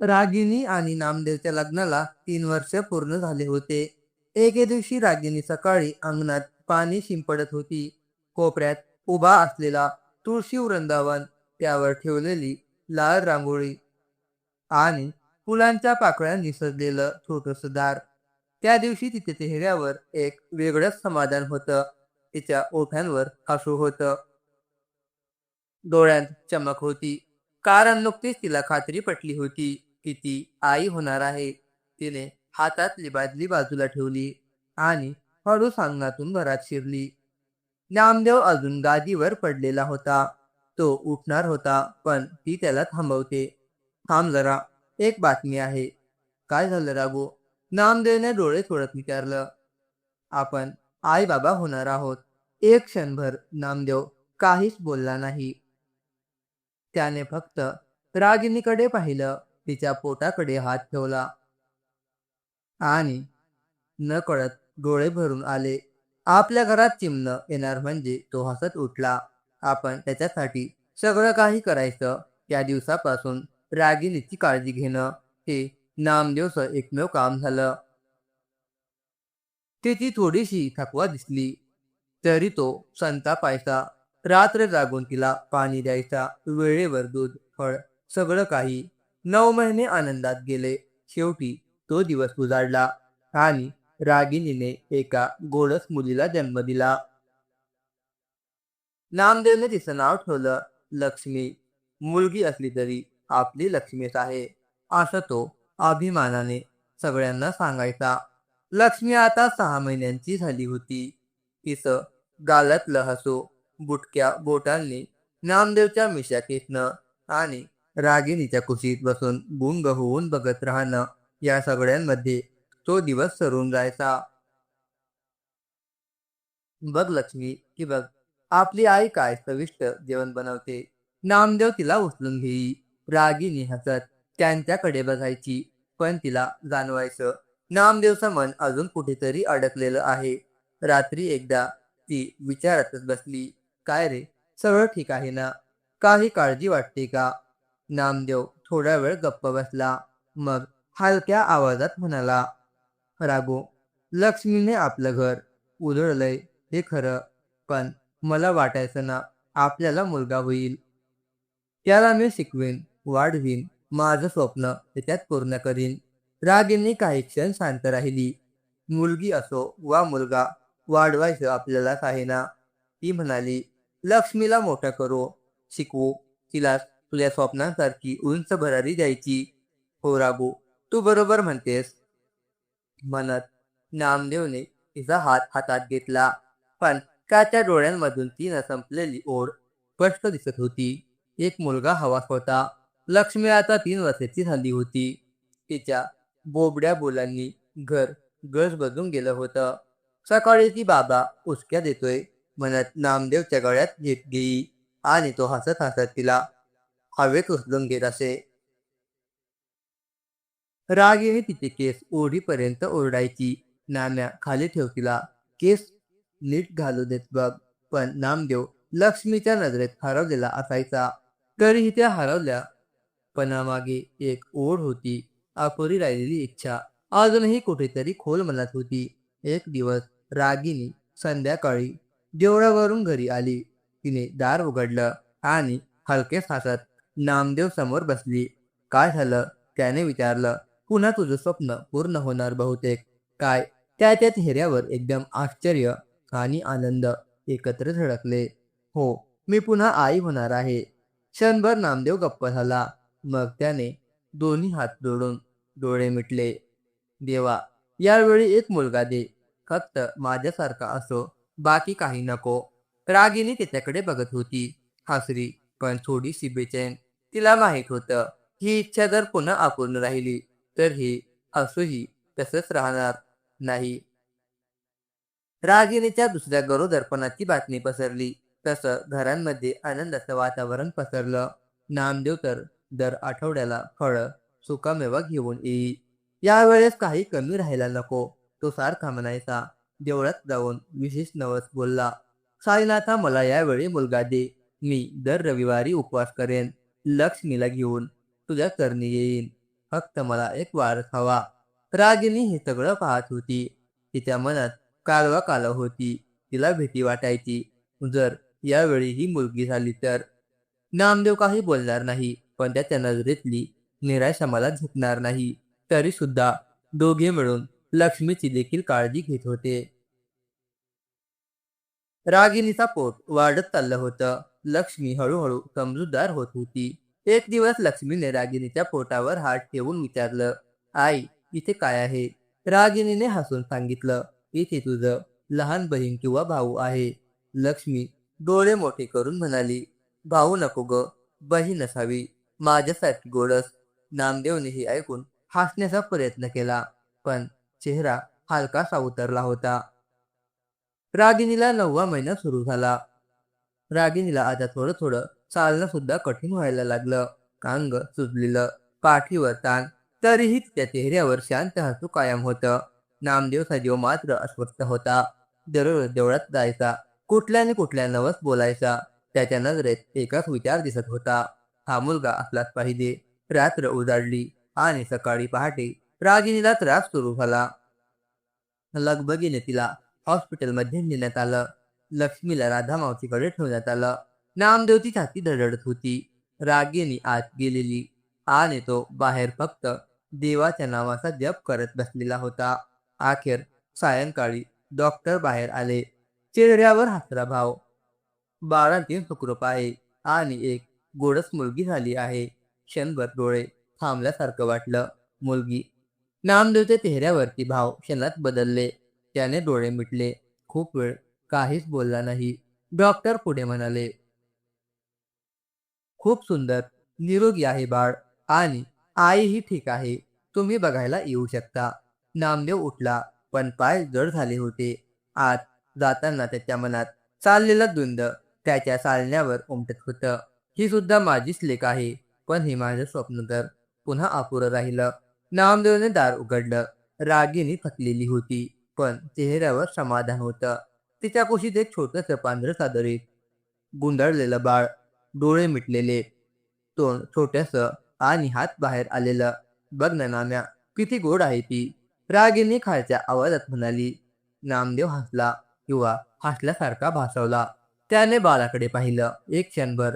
रागिनी आणि नामदेवच्या लग्नाला 3 वर्ष पूर्ण झाले होते. एके दिवशी रागिनी सकाळी अंगणात पाणी शिंपडत होती. कोपऱ्यात उभा असलेला तुळशी वृंदावन, त्यावर ठेवलेली लाल रांगोळी आणि फुलांच्या पाकळ्यांनी सजलेलं छोटंसं दार. त्या दिवशी तिच्या चेहऱ्यावर एक वेगळंच समाधान होतं. तिच्या ओठांवर हसू होतं, डोळ्यांत चमक होती. कारण नुकतीच तिला खात्री पटली होती की ती आई होणार आहे. तिने हातातली बादली बाजूला ठेवली आणि हळूच अंगणातून घरात शिरली. नामदेव अजून गादीवर पडलेला होता. तो उठणार होता, पण ती त्याला थांबवते. "थांब जरा, एक बातमी आहे." "काय झालं राघू?" नामदेवने डोळे चोळत विचारलं. "आपण आई बाबा होणार आहोत." एक क्षणभर नामदेव काहीच बोलला नाही. त्याने फक्त रागिनीकडे पाहिलं, तिच्या पोटाकडे हात ठेवला आणि नकळत डोळे भरून आले. आपल्या घरात चिमणं येणार म्हणजे तो हसत उठला. आपण त्याच्यासाठी सगळं काही करायचं. त्या दिवसापासून रागिनीची काळजी घेणं हे नामदेवचं एकमेव काम झालं. तिची थोडीशी थकवा दिसली तरी तो संतापायचा. रात्र जागून तिला पाणी द्यायचा, वेळेवर दूध, फळ, सगळं काही. 9 महिने आनंदात गेले. शेवटी तो दिवस उजाडला आणि रागिनीने एका गोंडस मुलीला जन्म दिला. नामदेवने तिचं नाव ठेवलं लक्ष्मी. मुलगी असली तरी आपली लक्ष्मीच आहे, असं तो अभिमानाने सगळ्यांना सांगायचा. लक्ष्मी आता 6 महिन्यांची झाली होती. तिचं गालातलं हसू बुटक्या बोटांनी, नामदेवच्या मिशा खेचणं आणि रागिणीच्या कुशीत बसून गुंग होऊन बघत राहणं, या सगळ्यांमध्ये तो दिवस सरून जायचा. "बघ लक्ष्मी, की बघ, आपली आई काय चविष्ट जेवण बनवते." नामदेव तिला उचलून घेई. रागिनी हसत त्यांच्याकडे बघायची, पण तिला जाणवायचं नामदेवचं मन अजून कुठेतरी अडकलेलं आहे. रात्री एकदा ती विचारतच बसली, "काय रे, सगळं ठीक आहे ना? काही काळजी वाटते का?" नामदेव थोडा वेळ गप्प बसला. मग हलक्या आवाजात म्हणाला, "राघू, लक्ष्मीने आपलं घर उधळलंय हे खरं, पण मला वाटायचं ना आपल्याला मुलगा होईल. त्याला मी शिकवीन, वाढवीन, माझं स्वप्न त्याच्यात पूर्ण करीन." रागिनी काही क्षण शांत राहिली. "मुलगी असो वा मुलगा, वाढवायचं आपल्यालाच आहे ना." ती म्हणाली, "लक्ष्मीला मोठं करू, शिकवू, तिला तुझ्या स्वप्नांसारखी उंच भरारी द्यायची." "हो राघू, तू बरोबर म्हणतेस." म्हणत नामदेवने तिचा हात हातात घेतला, पण त्याच्या डोळ्यांमधून ती न संपलेली ओढ स्पष्ट दिसत होती. एक मुलगा हवा होता. लक्ष्मी आता 3 वर्षाची झाली होती. तिच्या बोबड्या बोलांनी घर गजबजून गेलं होतं. सकाळी ती "बाबा उचक्या देतोय" म्हणत नामदेवच्या गळ्यात घेत गेई आणि तो हसत हसत तिला हवेत उचलून घेत असे. रागिनी तिचे केस ओढीपर्यंत ओरडायची. "नाम्या, खाली ठेव तिला, केस नीट घालू देत बघ." पण नामदेव लक्ष्मीच्या नजरेत हरवलेला असायचा. तरीही त्या हरवल्या पणामागे एक ओढ होती, अपुरी राहिलेली इच्छा अजूनही कुठेतरी खोल मनात होती. एक दिवस रागिनी संध्याकाळी देवळावरून घरी आली. तिने दार उघडलं आणि हलकेच हसत नामदेव समोर बसली. "काय झालं?" त्याने विचारलं. "पुन्हा तुझं स्वप्न पूर्ण होणार बहुतेक." "काय?" त्याच्या चेहऱ्यावर एकदम आश्चर्य आणि आनंद एकत्र झळकले. "हो, मी पुन्हा आई होणार आहे." क्षणभर नामदेव गप्प झाला. मग त्याने दोन्ही हात जोडून डोळे मिटले. "देवा, यावेळी एक मुलगा दे. फक्त माझ्यासारखा असो, बाकी काही नको." रागिनी त्याच्याकडे बघत होती, हसरी पण थोडीशी बेचैन. तिला माहीत होतं, ही इच्छा जर पुन्हा अपूर्ण राहिली तर ही असूही तसंच राहणार नाही. रागिणीच्या दुसऱ्या गरोदरपणाची बातमी पसरली तसं घरांमध्ये आनंदाचं वातावरण पसरलं. नामदेव तर दर आठवड्याला फळं, सुकामेवा घेऊन येई. यावेळेस काही कमी राहायला नको, तो सारखा म्हणायचा. देवळात जाऊन विशेष नवस बोलला, "साईनाथा, मला यावेळी मुलगा दे. मी दर रविवारी उपवास करेन. लक्ष्मीला घेऊन तुझ्या चरणी येईन." फक्त मला एक वारस हवा. रागिनी हे सगळं पाहत होती. तिच्या मनात कालवा कालव होती. तिला भीती वाटायची, जर यावेळी ही मुलगी झाली तर. नामदेव काही बोलणार नाही, पण त्याच्या नजरेतली निराशा मला झुकणार नाही. तरी सुद्धा दोघे मिळून लक्ष्मीची देखील काळजी घेत होते. रागिनीचा पोट वाढत चाललं होतं. लक्ष्मी हळूहळू समजूतदार होत होती. एक दिवस लक्ष्मीने रागिनीच्या पोटावर हात ठेवून विचारलं, आई, इथे काय आहे? रागिनीने हसून सांगितलं, इथे तुझं लहान बहीण किंवा भाऊ आहे. लक्ष्मी डोळे मोठे करून म्हणाली, भाऊ नको ग, बहीण असावी, माझ्यासारखी गोडस. नामदेवने हे ऐकून हसण्याचा प्रयत्न केला, पण चेहरा हलकासा उतरला होता. रागिनीला 9वा महिना सुरू झाला. रागिनीला आता थोडं थोडं चालणं सुद्धा कठीण व्हायला लागलं. अंग सुजलेलं, पाठीवर ताण, तरीही तिच्या चेहऱ्यावर शांत हसू कायम होतं. नामदेवचा जीव मात्र अस्वस्थ होता. दररोज देवळात जायचा, कुठल्या नवस बोलायचा. त्याच्या नजरेत एकच विचार दिसत होता, हा मुलगा असलाच पाहिजे. रात्र उजाडली आणि सकाळी पहाटे रागिनीला त्रास सुरू झाला. लगबगीने तिला हॉस्पिटलमध्ये नेण्यात आलं. लक्ष्मीला राधा मावशीकडे ठेवण्यात आलं. नामदेवची छाती धडधडत होती. रागिनी आत गेलेली आणि तो बाहेर फक्त देवाच्या नावाचा जप करत बसलेला होता. अखेर सायंकाळी डॉक्टर बाहेर आले. चेहऱ्यावर हसरा भाव. बाळांतीन सुखरूप आहे आणि एक गोडस मुलगी झाली आहे. क्षणभर डोळे थांबल्यासारखं वाटलं. मुलगी. नामदेवच्या चेहऱ्यावरती भाव क्षणात बदलले. त्याने डोळे मिटले. खूप वेळ काहीच बोलला नाही. डॉक्टर पुढे म्हणाले, खूप सुंदर, निरोगी आहे बाळ आणि आईही ठीक आहे. तुम्ही बघायला येऊ शकता. नामदेव उठला, पण पाय जड झाले होते. आत जाताना त्याच्या मनात चाललेला द्वंद त्याच्या चालण्यावर उमटत होतं. ही सुद्धा माझीच लेक आहे, पण हे माझं स्वप्न तर पुन्हा अपुरं राहिलं. नामदेवने दार उघडलं. रागिनी थकलेली होती, पण चेहऱ्यावर समाधान होतं. तिच्या कुशीत एक छोटंसं पांढरं चादरीत गुंडाळलेलं बाळ, डोळे मिटलेले, तोंड छोटंसं आणि हात बाहेर आलेलं. बघ ना नाम्या, किती गोड आहे ती, रागिनी खालच्या आवाजात म्हणाली. नामदेव हसला किंवा हसल्यासारखा भासवला. त्याने बाळाकडे पाहिलं. एक क्षणभर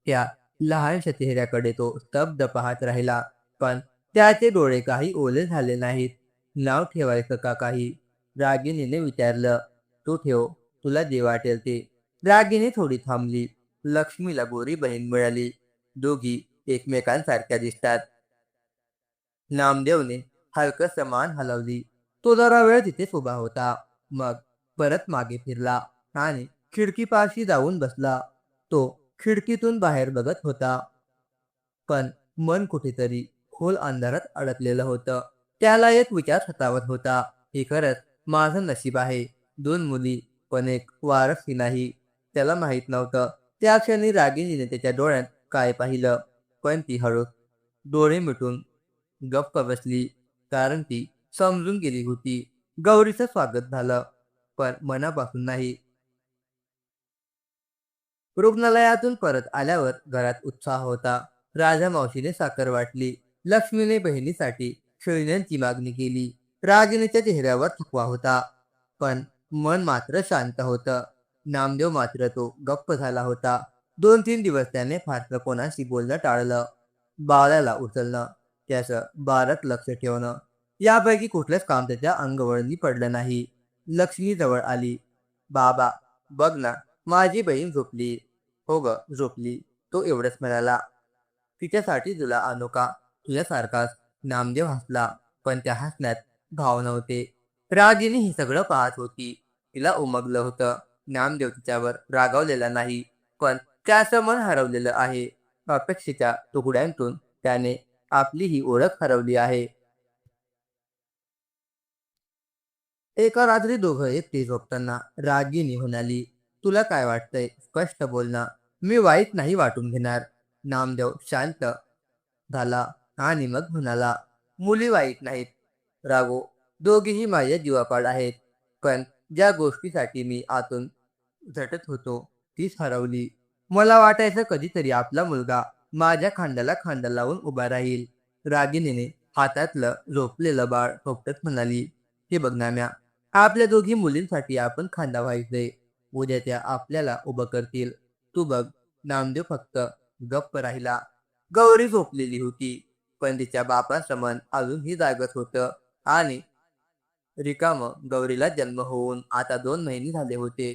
त्या लहानशा चेहऱ्याकडे तो स्तब्ध पाहत राहिला, पण त्याचे डोळे काही ओले झाले नाहीत. नाव ठेवायचं का काही? रागिनीने विचारलं. तू ठेव, तुला जे वाटेल ते. रागिनी थोडी थांबली. लक्ष्मीला गोरी बहीण मिळाली. दोघी एकमेकांसारख्या दिसतात. नामदेवने हलकस मान हलवली. तो जरा वेळ तिथेच उभा होता. मग परत मागे फिरला आणि खिडकीपाशी जाऊन बसला. तो खिडकीतून बाहेर बघत होता, पण मन कुठेतरी खोल अंधारात अडकलेलं होतं. त्याला एक विचार सतावत होता, हे खरंच माझं नशीब आहे. 2 मुली, पण एक वारसही नाही. त्याला माहीत नव्हतं त्या क्षणी रागिनीने त्याच्या डोळ्यात काय पाहिलं, पण ती हळूच डोळे मिटून गप्प बसली, कारण ती समजून गेली होती. गौरीचं स्वागत झालं, पण मनापासून नाही. रुग्णालयातून परत आल्यावर घरात उत्साह होता. राजा मावशीने साखर वाटली. लक्ष्मीने बहिणीसाठी खेळण्यांची मागणी केली. रागिणीच्या चेहऱ्यावर थकवा होता, पण मन मात्र शांत होतं. नामदेव मात्र तो गप्प झाला होता. 2-3 दिवस त्याने फारसं कोणाशी बोलणं टाळलं. बाळाला उचलणं, त्याचं बाळात लक्ष ठेवणं, यापैकी कुठलंच काम त्याच्या अंगवळणी पडलं नाही. लक्ष्मी जवळ आली. बाबा, बघ ना, माझी बहीण झोपली. हो ग, झोपली, तो एवढंच म्हणाला. तिच्यासाठी तुला आणू का? तुझ्यासारखाच. नामदेव हसला, पण त्या हसण्यात भाव नव्हते. रागिनी हे सगळं पाहत होती. तिला उमगलं होतं. नामदेव तिच्यावर रागावलेला नाही, पण त्याचं मन हरवलेलं आहे. अपेक्षेच्या तुकड्यांतून त्याने आपली ही ओळख हरवली आहे. एका रात्री दोघं एकटी झोपताना रागिनी म्हणाली, तुला काय वाटतंय? स्पष्ट बोल ना, मी वाईट नाही वाटून घेणार. नामदेव शांत झाला आणि मग म्हणाला, मुली वाईट नाहीत रागो, दोघीही माझ्या जीवापाड आहेत. पण ज्या गोष्टीसाठी मी आतून झटत होतो तीच हरवली. मला वाटायचं कधीतरी आपला मुलगा माझ्या खांद्याला खांदा लावून उभा राहील. रागिनीने हातातलं झोपलेलं बाळ थोपटत म्हणाली, हे बघ नाम्या, आपल्या दोघी मुलींसाठी आपण खांदा व्हायचंय. उद्या त्या आपल्याला उभं करतील. तू बघ. नामदेव फक्त गप्प राहिला. गौरी झोपलेली होती, पण तिच्या बापासमन अजूनही जागत होतं आणि रिकामं. गौरीला जन्म होऊन आता 2 महिने झाले होते.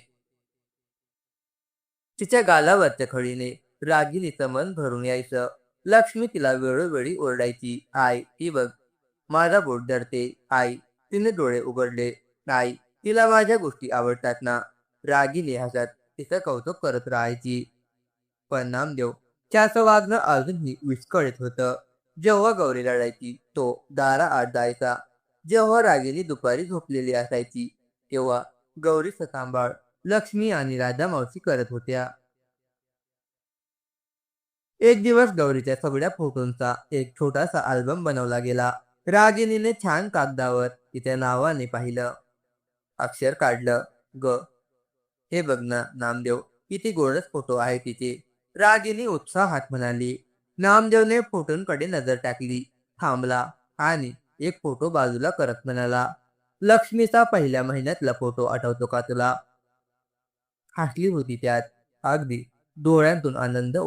तिच्या गालावरच्या खळीने रागिनीचं मन भरून यायचं. लक्ष्मी तिला वेळोवेळी ओरडायची, आई ती बघ, माझा बोट धरते. आई, तिने डोळे उघडले. आई, तिला माझ्या गोष्टी आवडतात ना. रागिनी हसत तिचं कौतुक करत राहायची. पण नामदेव त्याचं वागणं अजूनही विस्कळीत होतं. जेव्हा गौरी रडायची तो दाराआड जायचा. जेव्हा रागिनी दुपारी झोपलेली असायची तेव्हा गौरीचं सांभाळ लक्ष्मी आणि राधा मावशी करत होत्या. एक दिवस गौरीच्या सगळ्या फोटोंचा एक छोटासा अल्बम बनवला गेला. रागिनीने छान कागदावर तिच्या नावाने पाहिलं. अक्षर काढलं. ग, हे बघ ना नामदेव, किती गोडच फोटो आहे तिचे. रागिनी उत्साहात म्हणाली. नामदेवने फोटोंकडे नजर टाकली, थांबला आणि एक फोटो बाजूला करत म्हणाला, लक्ष्मीचा पहिल्या महिन्यातला फोटो आठवतो का तुला? हसली होती त्यात. अगदी. डोळ्यांतून आनंद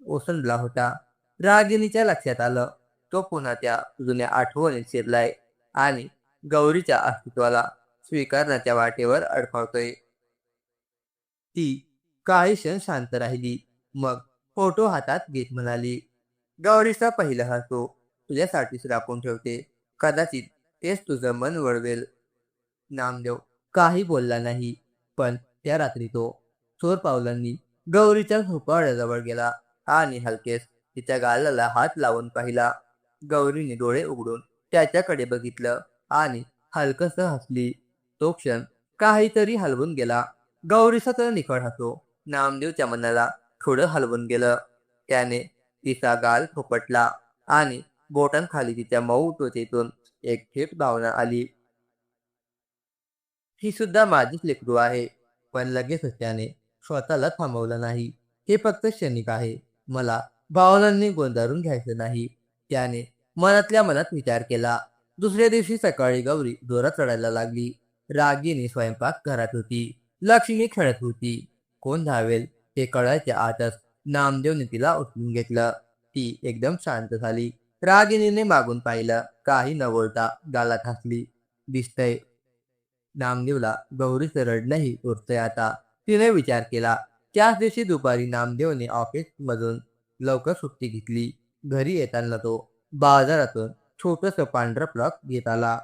ओसंडला होता. रागिनीच्या लक्षात आलं, तो पुन्हा त्या जुन्या आठवणीत शिरलाय आणि गौरीच्या अस्तित्वाला स्वीकारण्याच्या वाटेवर अडखळतोय. ती काही क्षण शांत राहिली. मग फोटो हातात घेत म्हणाली, गौरीचा पहिला हसू तुझ्यासाठीच राखून ठेवते. कदाचित तेच तुझं मन वळवेल. नामदेव काही बोलला नाही. पण त्या रात्री तो चोर पावलांनी गौरीच्या झोपाळ्याजवळ गेला आणि हलकेच तिच्या गालाला हात लावून पाहिला. गौरीने डोळे उघडून त्याच्याकडे बघितलं आणि हलकसं हसली. तो क्षण काहीतरी हलवून गेला. गौरीचा तर निखळ हसू नामदेवच्या मनाला थोडं हलवून गेलं. त्याने तिचा गाल थोपटला आणि बोटांखाली तिच्या मऊ त्वचेतून एक थेट भावना आली. ही सुद्धा माझीच लेकरू आहे. पण लगेचच त्याने स्वतःला थांबवलं नाही. हे फक्त क्षणिक आहे. मला भावनांनी गोंधारून घ्यायचं नाही. त्याने मनातल्या मनात विचार केला. दुसऱ्या दिवशी सकाळी गौरी जोरात रडायला लागली. रागिनी स्वयंपाक घरात होती. लक्ष्मी खेळत होती. कोण धावेल हे कळायच्या आतच नामदेवने तिला उचलून घेतलं. ती एकदम शांत झाली. रागिनीने मागून पाहिलं. काही न बोलता गालात हसली. दिसतंय, नामदेवला गौरीचं रडणंही उरतंय आता. तिने विचार केला. त्याच दिवशी दुपारी नामदेवने ऑफिसमधून लवकर सुट्टी घेतली. घरी येताना तो बाजारातून छोटंसं पांढरं फ्रॉक घेत आला.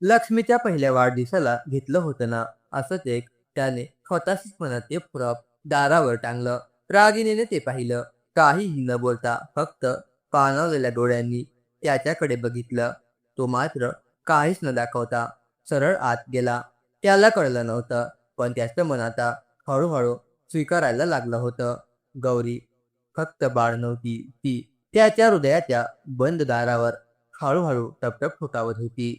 लक्ष्मीच्या पहिल्या वाढदिवसाला घेतलं होतं ना, असंच एक. त्याने स्वतःशीच म्हणत ते फ्रॉक दारावर टांगलं. रागिनीने ते पाहिलं. काहीही न बोलता फक्त पाणावलेल्या डोळ्यांनी त्याच्याकडे बघितलं. तो मात्र काहीच न दाखवता सरळ आत गेला. त्याला कळलं नव्हतं, पण त्याचं मन आता हळूहळू स्वीकारायला लागलं होतं. गौरी फक्त बाळ नव्हती, ती त्याच्या हृदयाच्या बंद दारावर हळूहळू टपटप ठोठावत होती.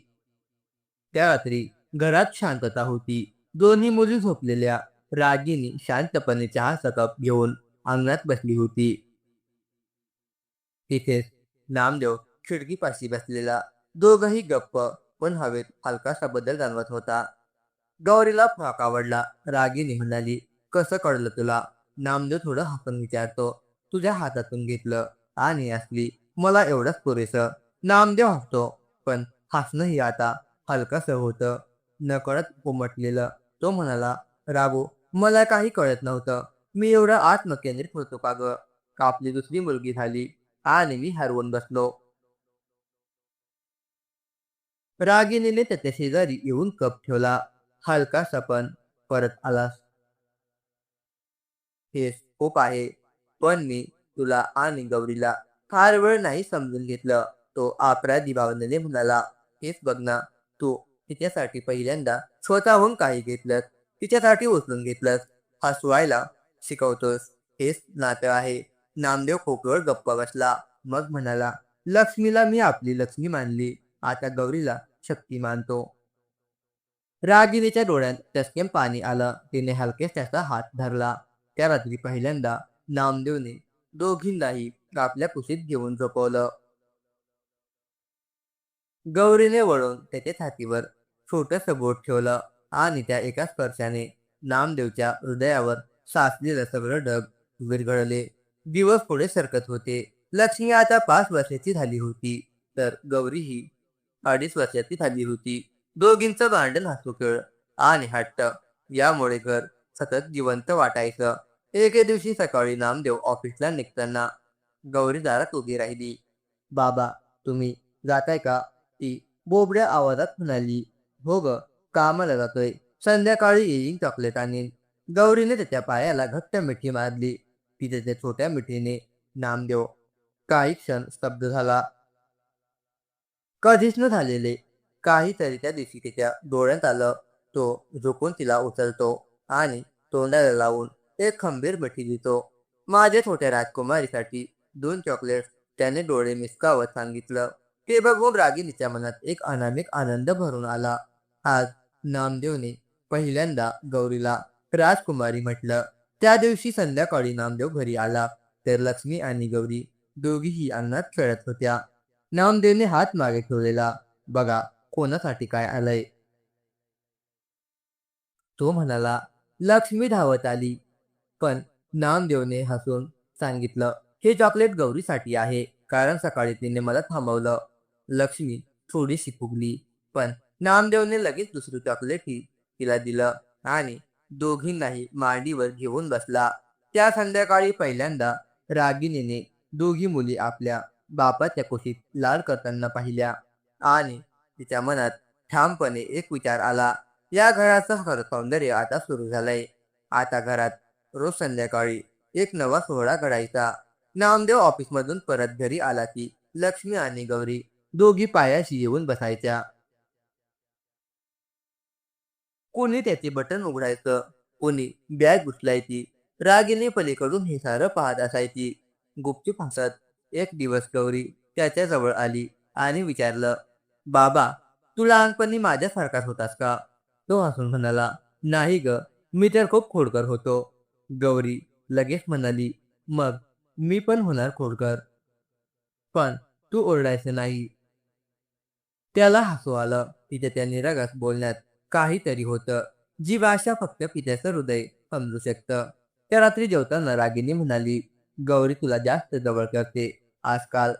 त्या रात्री घरात शांतता होती. दोन्ही मुली झोपलेल्या. रागिनी शांतपणे चहाचा कप घेऊन अंगणात बसली होती. तिथेच नामदेव खिडकीपाशी बसलेला. दोघंही गप्प, पण हवेत हलकासा बदल जाणवत होता. गौरीला फ्रॉक आवडला. रागिनी म्हणाली, कसं कळलं तुला? नामदेव थोडं हसून विचारतो. तुझ्या हातातून घेतलं आणि असली, मला एवढंच पुरेसं. नामदेव हसतो, पण हसणंही आता हलकंसं होतं, नकळत उमटलेलं. तो म्हणाला, राबू, मला काही कळत नव्हतं. मी एवढं आत्मकेंद्रित होतो का ग? आपली दुसरी मुलगी झाली आणि मी हरवून बसलो. रागिनीने त्याच्या शेजारी येऊन कप ठेवला. हलकासा पण परत आलास. हेच खूप आहे. पण मी तुला आणि गौरीला फार वेळ नाही समजून घेतलं. तो अपराधी भावनेने म्हणाला, हेच बघ ना, तू तिच्यासाठी पहिल्यांदा स्वतःहून काही घेतलंस. तिच्यासाठी उचलून घेतलंस. हसवायला शिकवतोस. हेच नातं आहे. नामदेव खूप वेळ गप्प बसला. मग म्हणाला, लक्ष्मीला मी आपली लक्ष्मी मानली. आता गौरीला शक्ती मानतो. रागिनीच्या डोळ्यात टचकेन पाणी आलं. तिने हलकेच त्याचा हात धरला. त्या रात्री पहिल्यांदा नामदेवने दोघींनाही आपल्या कुशीत घेऊन झोपवलं. गौरीने वळून त्याच्या छातीवर छोटंसं बोट ठेवलं आणि त्या एका स्पर्शाने नामदेवच्या हृदयावर साचलेलं सगळं ढग विरघळले. दिवस पुढे सरकत होते. लक्ष्मी आता 5 वर्षाची झाली होती, तर गौरी ही 2.5 वर्षाची झाली होती. दोघींचं भांडण, हसूखेळ आणि हट्ट यामुळे घर सतत जिवंत वाटायचं. एके दिवशी सकाळी नामदेव ऑफिसला निघताना गौरी दारात उभी राहिली. "बाबा, तुम्ही जाताय का?" ती बोबड्या आवाजात म्हणाली. "हो ग, कामाला जातोय. संध्याकाळी येईन चॉकलेट आणीन." गौरीने त्याच्या पायाला घट्ट मिठी मारली. ती त्याच्या छोट्या मिठीने. नामदेव काही क्षण स्तब्ध झाला. कधीच न झालेले काहीतरी त्या दिवशी त्याच्या डोळ्यात आलं. तो झुकून तिला उचलतो आणि तोंडाला लावून एक खंबीर मिठी देतो. "माझ्या छोट्या राजकुमारीसाठी 2 चॉकलेट्स," त्याने डोळे मिसकावत सांगितलं. ते बघून रागिनीच्या मनात एक अनामिक आनंद भरून आला. आज नामदेवने पहिल्यांदा गौरीला राजकुमारी म्हटलं. त्या दिवशी संध्याकाळी नामदेव घरी आला तर लक्ष्मी आणि गौरी दोघीही अंगणात खेळत होत्या. नामदेवने हात मागे ठेवलेला. "बघा, कोणासाठी काय आलंय," तो म्हणाला. लक्ष्मी धावत आली, पण नामदेवने हसून सांगितलं, "हे चॉकलेट गौरीसाठी आहे, कारण सकाळी तिने मला थांबवलं." लक्ष्मी थोडीशी फुगली, पण नामदेवने लगेच दुसरं चॉकलेटही तिला दिलं आणि दोघींनाही मांडीवर घेऊन बसला. त्या संध्याकाळी पहिल्यांदा रागिनीने दोघी मुली आपल्या बापाच्या कुशीत लाड करताना पाहिल्या आणि तिच्या मनात ठामपणे एक विचार आला. या घराचं खरं सौंदर्य आता सुरू झालंय. आता घरात रोज संध्याकाळी एक नवा सोहळा घडायचा. नामदेव ऑफिसमधून परत घरी आला की लक्ष्मी आणि गौरी दोघी पायाशी येऊन बसायच्या. कोणी त्याचे बटन उघडायचं, कोणी बॅग उचलायची. रागिनी पलीकडून हे सारं पाहत असायची. गुपचूप हसत एक दिवस गौरी त्याच्याजवळ आली आणि विचारलं, "बाबा, तू लहानपणी माझ्यासारखाच होतास का?" तो हसून म्हणाला, "नाही ग, मी तर खूप खोडकर होतो." गौरी लगेच म्हणाली, "मग मी पण होणार खोडकर, पण तू ओरडायचं नाही." त्याला हसू आलं. तिच्या त्या निरागस बोलण्यात काहीतरी होतं, जी भाषा फक्त पित्याचं हृदय समजू शकतं. त्या रात्री जेवताना रागिनी म्हणाली, "गौरी तुला जास्त जवळ करते आजकाल."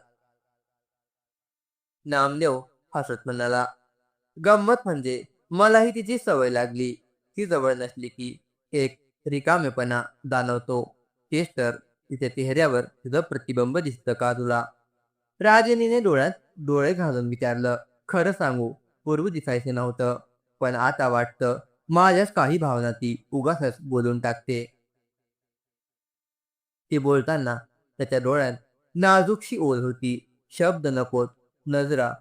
नामदेव हसत म्हणाला, "गंमत म्हणजे मलाही तिची सवय लागली. ती जवळ नसली की एक रिकामेपणा जाणवतो. तेच तर, तिच्या चेहऱ्यावर तुझं प्रतिबिंब दिसतं का तुला?" रागिनीने डोळ्यात डोळे घालून विचारलं. "खरं सांगू, पूर्वी दिसायचे नव्हतं, पण आता वाटतं माझ्याच काही भावना ती उगाचच बोलून टाकते." ती बोलताना त्याच्या डोळ्यात नाजूकशी ओल होती. शब्द नकोत, नजरा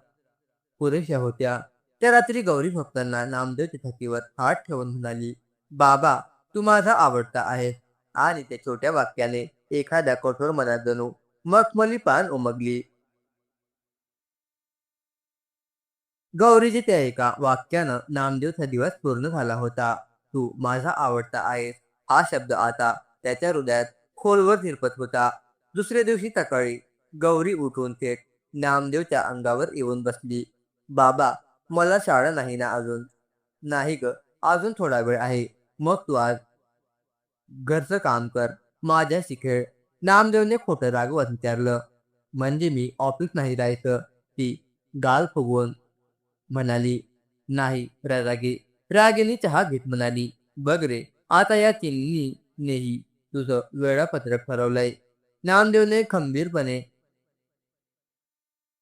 पुरेशा होत्या. त्या रात्री गौरी झोपताना नामदेवच्या छातीवर हात ठेवून म्हणाली, "बाबा, तू माझा आवडता आहेस." आणि त्या छोट्या वाक्याने एखाद्या कठोर मनात जणू मखमली पान उमगली. गौरीच्या त्या एका वाक्यानं नामदेवचा दिवस पूर्ण झाला होता. "तू माझा आवडता आहेस" हा शब्द आता त्याच्या हृदयात खोलवर शिरपत होता. दुसऱ्या दिवशी सकाळी गौरी उठून थेट नामदेवच्या अंगावर येऊन बसली. "बाबा, मला शाळा नाही ना अजून?" "नाही ग, अजून थोडा वेळ आहे." "मग तू आज घरचं काम कर, माझ्याशी खेळ." नामदेवने खोटं रागवत विचारलं. "म्हणजे मी ऑफिस नाही जायचं?" ती गाल फुगवून म्हणाली, "नाही रागी." रागिनी चहा घेत म्हणाली, "बघ रे, आता या तिन्हीनेही तुझं वेळापत्रक ठरवलंय." नामदेवने खंबीरपणे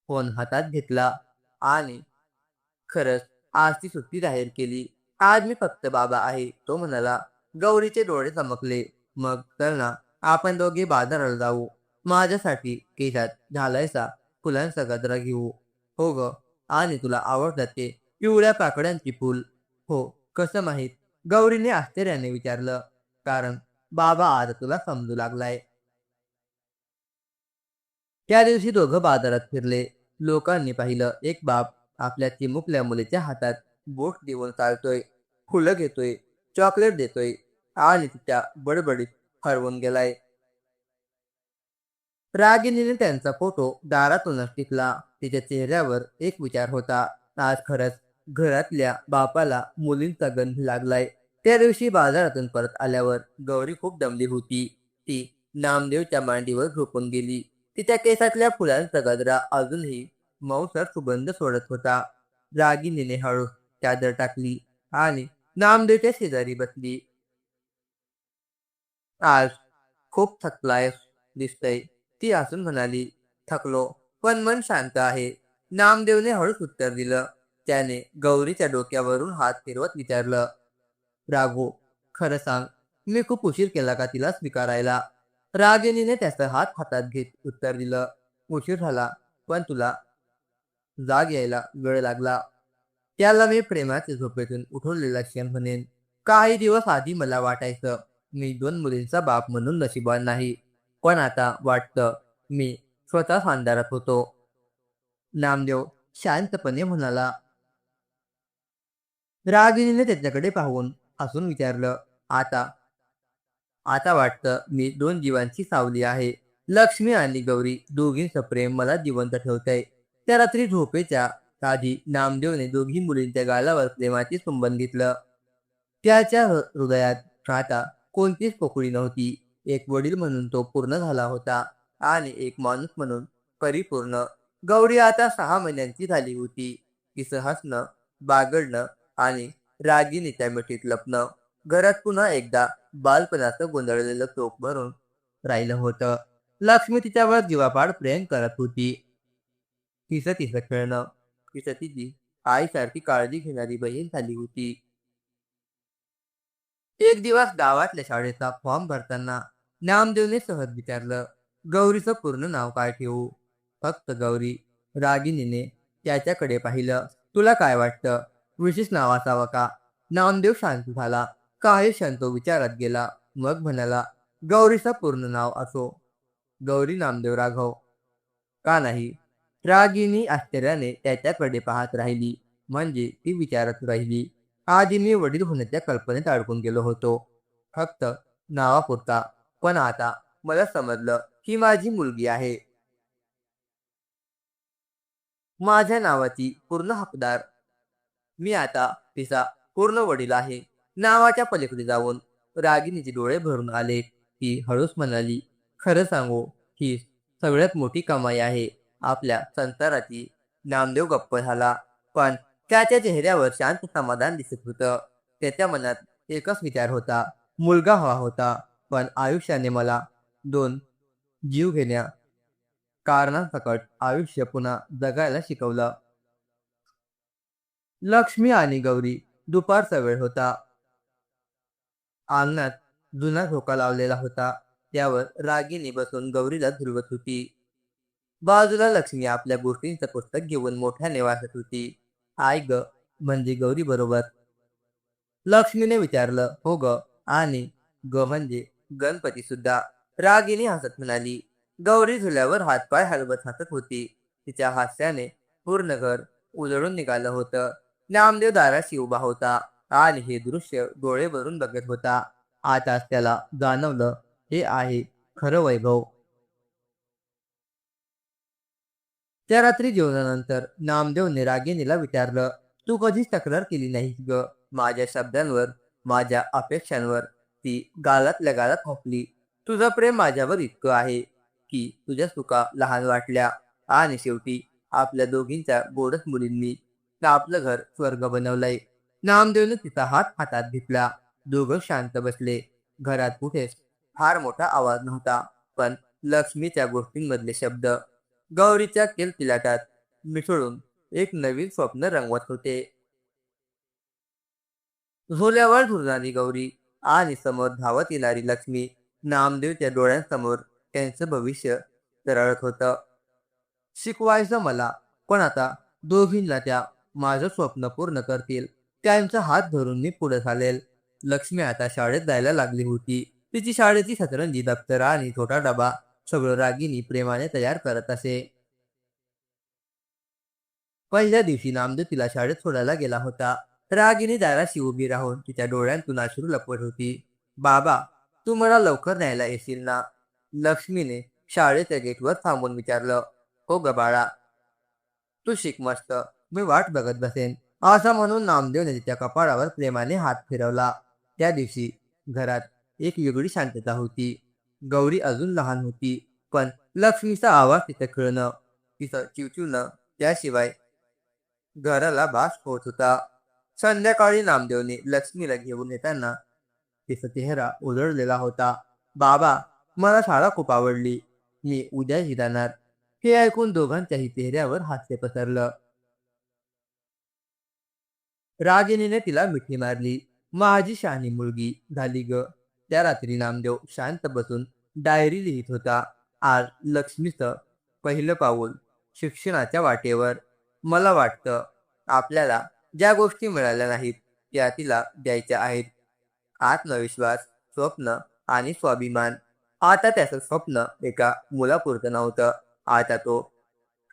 फोन हातात घेतला आणि खरंच आज ती सुट्टी जाहीर केली. "आज मी फक्त बाबा आहे," तो म्हणाला. गौरीचे डोळे चमकले. "मग चल ना, आपण दोघे बाजाराला जाऊ. माझ्यासाठी केशात घालायचा फुलांचा गजरा घेऊ." "हो ग, आणि तुला आवडतात ते पिवळ्या काकड्यांची फूल." "हो, कसं माहीत?" गौरीने आश्चर्याने विचारलं. "कारण बाबा आज तुला समजू लागलाय." त्या दिवशी दोघं बाजारात फिरले. लोकांनी पाहिलं, एक बाप आपल्या चिमुकल्या मुलीच्या हातात बोट देऊन चालतोय, फुलं घेतोय, चॉकलेट देतोय आणि तिच्या बडबडीत हरवून गेलाय. रागिनीने त्यांचा फोटो दारातूनच टिकला. तिच्या चेहऱ्यावर एक विचार होता. आज खरंच घरातल्या बापाला मुलींचा गंध लागलाय. त्या दिवशी बाजारातून परत आल्यावर गौरी खूप दमली होती. ती नामदेवच्या मांडीवर झोपून गेली. तिच्या केसातल्या फुलांचा गजरा अजूनही मऊसर सुगंध सोडत होता. रागिनीने हळू चादर टाकली आणि नामदेवच्या शेजारी बसली. आज खूप थकलाय दिसतंय, ती हसून म्हणाली. थकलो, पण मन शांत आहे. नामदेवने हळूच उत्तर दिलं. त्याने गौरीच्या डोक्यावरून हात फिरवत विचारलं, राघो, खरं सांग, मी खूप उशीर केला का तिला स्वीकारायला? रागिनीने त्याचा हात हातात घेत उत्तर दिलं, उशीर झाला, पण तुला जाग यायला वेळ लागला. त्याला मी प्रेमाच्या झोपेतून उठवलेला क्षण म्हणेन. काही दिवस आधी मला वाटायचं मी 2 मुलींचा बाप म्हणून नशिबान नाही, पण आता वाटतं मी स्वतःच अंधारात होतो. नामदेव शांतपणे म्हणाला. रागिणीने त्याच्याकडे पाहून हसून विचारलं, आता आता वाटतं मी 2 जीवांची सावली आहे. लक्ष्मी आणि गौरी दोघींचं प्रेम मला जिवंत ठेवतंय. त्या रात्री झोपेच्या आधी नामदेवने दोघी मुलींच्या गालावर प्रेमाचे चुंबन घेतलं. त्याच्या हृदयात आता कोणतीच पोकळी नव्हती. एक वडील म्हणून तो पूर्ण झाला होता आणि एक माणूस म्हणून परिपूर्ण. गौरी आता 6 महिन्यांची झाली होती. तिचं हसणं, बागडणं आणि रागिणीच्या मिठीत लपणं घरात पुन्हा एकदा बालपणाचं गोंधळलेलं टोक भरून राहिलं होतं. लक्ष्मी तिच्यावर जीवापाड प्रेम करत होती. तिचं तिचं खेळणं, तिचं तिची आईसारखी काळजी घेणारी बहीण झाली होती. एक दिवस गावातल्या शाळेचा फॉर्म भरताना नामदेवने सहज विचारलं, गौरीचं पूर्ण नाव काय ठेवू? फक्त गौरी. रागिनीने त्याच्याकडे पाहिलं. तुला काय वाटतं, विशेष नाव असावं का? नामदेव शांत झाला. काही क्षण तो विचारात गेला. मग म्हणाला, गौरीचं पूर्ण नाव असो, गौरी नामदेव राघव. का नाही? रागिनी आश्चर्याने त्याच्याकडे पाहत राहिली. म्हणजे ती विचारत राहिली. आधी मी वडील होण्याच्या कल्पनेत अडकून गेलो होतो, फक्त नावापुरता. पण आता मला समजलं ही माझी मुलगी आहे, माझ्या नावाची पूर्ण हकदार. मी आता तिचा पूर्ण वडील आहे. नावाच्या पलीकडे जाऊन रागिनीचे डोळे भरून आले. ती हळूच म्हणाली, खरं सांगू, ही सगळ्यात मोठी कमाई आहे आपल्या संसाराची. नामदेव गप्प झाला, पण त्याच्या चेहऱ्यावर शांत समाधान दिसत होतं. त्याच्या मनात एकच विचार होता, मुलगा हवा होता, पण आयुष्याने मला 2 जीव घेण्या कारणांसकट आयुष्य पुन्हा जगायला शिकवलं. लक्ष्मी आणि गौरी. दुपारचा वेळ होता. अंगणात जुना झोका लावलेला होता. त्यावर रागिनी बसून गौरीला झुलवत होती. बाजूला लक्ष्मी आपल्या गोष्टींचं पुस्तक घेऊन मोठ्याने वाचत होती. आई ग, म्हणजे गौरी बरोबर? लक्ष्मीने विचारलं. हो ग. आणि ग म्हणजे गणपती सुद्धा. रागिनी हसत म्हणाली. गौरी झुल्यावर हातपाय हलवत हसत होती. तिच्या हास्याने पूर्ण घर उजळून निघालं होतं. नामदेव दाराशी उभा होता आणि हे दृश्य डोळे भरून बघत होता. आताच त्याला जाणवलं, हे आहे खरं वैभव. त्या रात्री जेवणानंतर नामदेवने रागिनीला विचारलं, तू कधीच तक्रार केली नाहीस ग माझ्या शब्दांवर, माझ्या अपेक्षांवर. ती गालातल्या गालात हसली. तुझं प्रेम माझ्यावर इतकं आहे की तुझ्या चुका लहान वाटल्या आणि शेवटी आपल्या दोघींच्या गोडस मुलींनी आपलं घर स्वर्ग बनवलंय. नामदेवने तिचा हात हातात घेतला. दोघं शांत बसले. घरात कुठेच फार मोठा आवाज नव्हता, पण लक्ष्मीच्या गोष्टींमधले शब्द गौरीच्या किलकिलाटात मिसळून एक नवीन स्वप्न रंगवत होते. झोल्यावर झुलणारी गौरी आणि समोर धावत येणारी लक्ष्मी. नामदेवच्या डोळ्यांसमोर त्यांचं भविष्य तरळत होतं. शिकवायचं मला, पण आता दोघींना त्या माझं स्वप्न पूर्ण करतील. त्यांचा हात धरून मी पुढे चालेल. लक्ष्मी आता शाळेत जायला लागली होती. तिची शाळेची सतरंजी, दप्तर आणि छोटा डबा सगळं रागिनी प्रेमाने तयार करत असे. पहिल्या दिवशी नामदेव तिला शाळेत सोडायला गेला होता. रागिनी दाराशी उभी राहून तिच्या डोळ्यांतून अश्रू लपवत होती. बाबा, तू मला लवकर न्यायला येशील ना? लक्ष्मीने शाळेच्या गेटवर थांबून विचारलं, "हो ग बाळा, तू शिक मस्त, मी वाट बघत बसेन." असं म्हणून नामदेवने तिच्या कपाळावर प्रेमाने हात फिरवला. त्या दिवशी घरात एक वेगळी शांतता होती. गौरी अजून लहान होती, पण लक्ष्मीचा आवाज तिचं खेळणं, तिचं चिवचिवणं, त्याशिवाय घराला बास होत होता. संध्याकाळी नामदेवने लक्ष्मीला घेऊन येताना तिचा चेहरा उजळलेला होता. "बाबा, मला शाळा खूप आवडली. मी उद्याही जाणार." हे ऐकून दोघांच्याही चेहऱ्यावर हास्य पसरलं. रागिणीने तिला मिठी मारली. "माझी शहाणी मुलगी झाली ग." त्या रात्री नामदेव शांत बसून डायरी लिहित होता. आज लक्ष्मीचं पहिलं पाऊल शिक्षणाच्या वाटेवर. मला वाटतं आपल्याला ज्या गोष्टी मिळाल्या नाहीत त्या तिला द्यायच्या आहेत. आत्मविश्वास, स्वप्न आणि स्वाभिमान. आता त्याचं स्वप्न एका मुलापुरतं नव्हतं. आता तो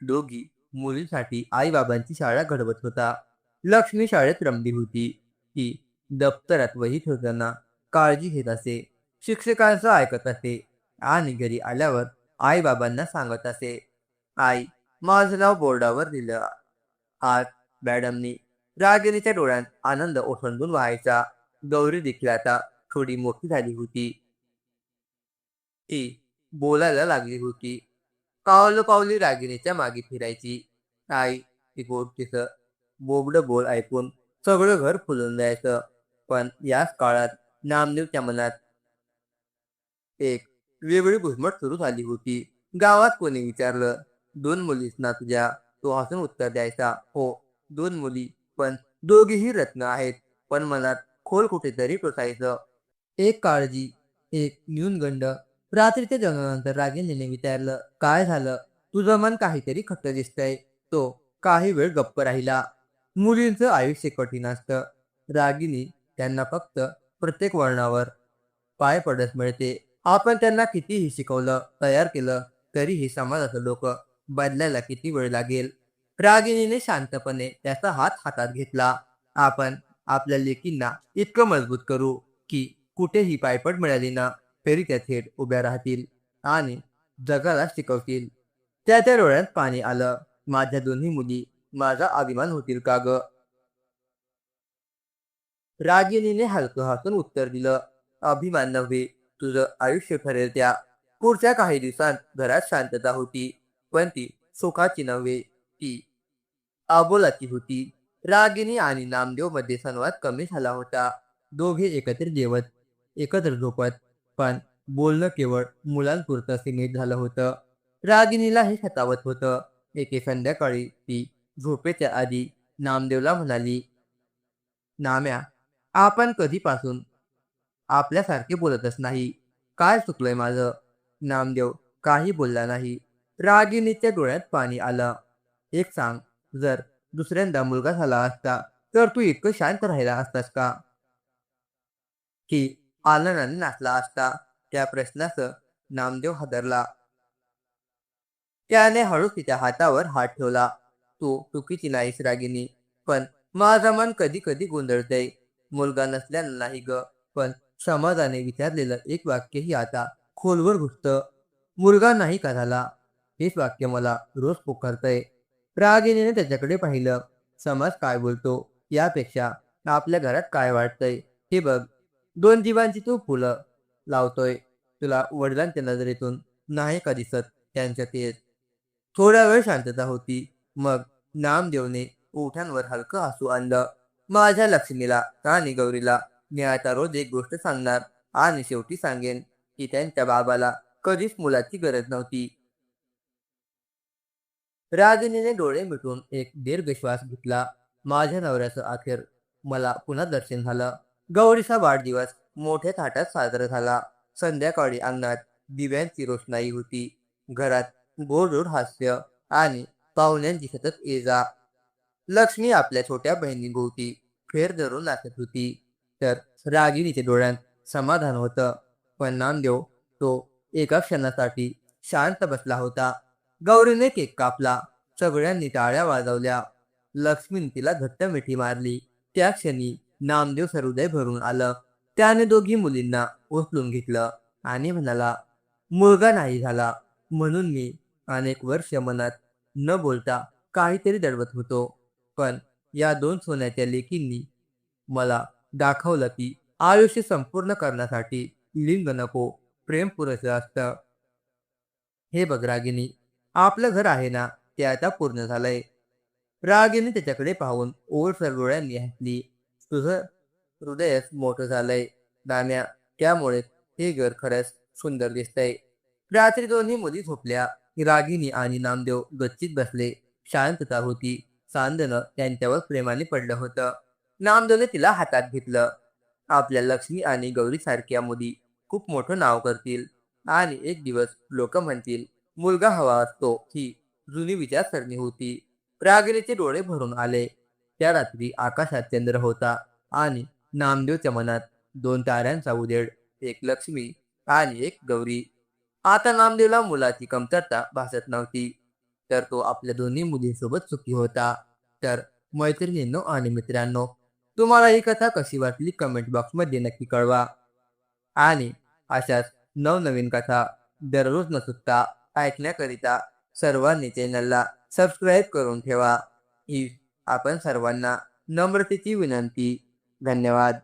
दोघी मुलींसाठी आईबाबांची शाळा घडवत होता. लक्ष्मी शाळेत रमली होती. ती दप्तरात वही ठेवताना काळजी घेत असे, शिक्षकांचं ऐकत असे आणि घरी आल्यावर आईबाबांना सांगत असे, "आई, माझं नाव बोर्डावर लिहिलं आज मॅडमनी." रागिणीच्या डोळ्यात आनंद ओसंडून व्हायचा. गौरी देखील आता थोडी मोठी झाली होती. ती बोलायला लागली होती. पावलोपावली रागिणीच्या मागे फिरायची. आई, ती गोड तिचं बोबडं बोल ऐकून सगळं घर फुलून जायचं. पण याच काळात नामदेवच्या मनात एक वेगळी घुसमट सुरू झाली होती. गावात कोणी विचारलं, "दोन मुलीस ना तुझ्या?" तो हसून उत्तर द्यायचा, "हो, 2 मुली, पण दोघीही रत्न आहेत." पण मनात खोल कुठेतरी टोचायचं. एक काळजी, एक न्यूनगंड. रात्रीच्या जेवणानंतर रागिणीने विचारलं, "काय झालं? तुझं मन काहीतरी खट्ट दिसतंय." तो काही वेळ गप्प राहिला. मुलींचं आयुष्य कठीण असतं. रागिनी त्यांना फक्त प्रत्येक वळणावर पाय पडत मिळते. आपण त्यांना कितीही शिकवलं, तयार केलं, तरीही समाजाचं लोक बदलायला किती वेळ लागेल. रागिणीने शांतपणे त्याचा हात हातात घेतला. "आपण आपल्या लेकींना इतकं मजबूत करू की कुठेही पायपट मिळाली ना तरी त्या थेट उभ्या राहतील आणि जगाला शिकवतील." त्याच्या डोळ्यात पाणी आलं. "माझ्या दोन्ही मुली माझा अभिमान होतील का ग?" रागिणीने हलकं हसून उत्तर दिलं, "अभिमान नव्हे, तुझं आयुष्य ठरेल त्या." पुढच्या काही दिवसांत घरात शांतता होती, पण ती सुखाची नव्हे, ती अबोलाची होती. रागिनी आणि नामदेवमध्ये संवाद कमी झाला होता. दोघे एकत्र जेवत, एकत्र झोपत, पण बोलणं केवळ मुलांपुरतं सीमित झालं होतं. रागिनीला हे सतावत होतं. एके संध्याकाळी ती झोपेच्या आधी नामदेवला म्हणाली, "नाम्या, आपण कधीपासून आपल्यासारखे बोलतच नाही. काय चुकलंय माझं?" नामदेव काही बोलला नाही. रागिणीच्या डोळ्यात पाणी आलं. "एक सांग, जर दुसऱ्यांदा मुलगा झाला असता तर तू इतकं शांत राहिला असतास का, की आनंदाने नाचला असता?" त्या प्रश्नाचं नामदेव हादरला. त्याने हळूच तिच्या हातावर हात ठेवला. "तू चुकीची नाहीस रागिनी, पण माझं मन कधी कधी गोंधळतंय. मुलगा नसल्यानं नाही ग, पण समाजाने विचारलेलं एक वाक्यही आता खोलवर घुसतं. मुलगा नाही का झाला? हेच वाक्य मला रोज पुकारतंय." रागिनीने त्याच्याकडे पाहिलं. "समाज काय बोलतो यापेक्षा आपल्या घरात काय वाटतंय हे बघ. 2 जीवांची तू फुलं लावतोय. तुला वडिलांच्या नजरेतून नाही का दिसत त्यांच्या तेज?" थोडा वेळ शांतता होती. मग नामदेवने ओठांवर हलकं हसू आणलं. "माझ्या लक्ष्मीला आणि गौरीला मी आता रोज एक गोष्ट सांगणार आणि शेवटी सांगेन की त्यांच्या बाबाला कधीच मुलाची गरज नव्हती." रागिनीने डोळे मिटून एक दीर्घ श्वास घेतला. "माझ्या नवऱ्याचं अखेर मला पुन्हा दर्शन झालं." गौरीचा वाढदिवस मोठ्या थाटात साजरा झाला. संध्याकाळी अंगणात दिव्यांची रोषणाई होती. घरात गोडधोड हास्य आणि पाहुण्यांची सतत ये-जा. लक्ष्मी आपल्या छोट्या बहिणीभोवती फेर धरून नाचत होती, तर रागिणीच्या डोळ्यात समाधान होतं. पण नामदेव, तो एका क्षणासाठी शांत बसला होता. गौरीने केक कापला. सगळ्यांनी टाळ्या वाजवल्या. लक्ष्मीने तिला घट्ट मिठी मारली. त्या क्षणी नामदेव हृदय भरून आलं. त्याने दोघी मुलींना उचलून घेतलं आणि म्हणाला, "मुलगा नाही झाला, म्हणून मी अनेक वर्ष मनात न बोलता काहीतरी दडवत होतो. पण या दोन सोन्याच्या लेकींनी मला दाखवलं की आयुष्य संपूर्ण करण्यासाठी लिंग नको, प्रेम पुरेसं असतं. हे बघ रागिनी, आपलं घर आहे ना, ते आता पूर्ण झालंय. रागिनी त्याच्याकडे पाहून ओलसर डोळ्यांनी हसली. तुझं हृदयच मोठं झालंय दाम्या, त्यामुळे हे घर खरंच सुंदर दिसतंय. रात्री दोन्ही मुली झोपल्या. रागिनी आणि नामदेव गच्चीत बसले. शांतता होती. चांदणं त्यांच्यावर प्रेमाने पडलं होतं. नामदेवने तिला हातात घेतलं. आपल्या लक्ष्मी आणि गौरी सारख्या मुली खूप मोठं नाव करतील आणि एक दिवस लोक म्हणतील मुलगा हवा असतो. ही जुनी विचारसरणी होती. रागिणीचे डोळे भरून आले. त्या रात्री आकाशात चंद्र होता आणि नामदेवच्या मनात दोन ताऱ्यांचा उजेड, एक लक्ष्मी आणि एक गौरी. आता नामदेवला मुलाची कमतरता भासत नव्हती. तर तो आपल्या दोन्ही मुलींसोबत सुखी होता. तर मैत्रिणींनो आणि मित्रांनो, तुम्हाला ही कथा कशी वाटली कमेंट बॉक्समध्ये नक्की कळवा. आणि अशाच नवनवीन कथा दररोज न चुकता ऐकण्याकरिता सर्वांनी चॅनलला सबस्क्राईब करून ठेवा. ही आपण सर्वांना नम्रतेची विनंती. धन्यवाद.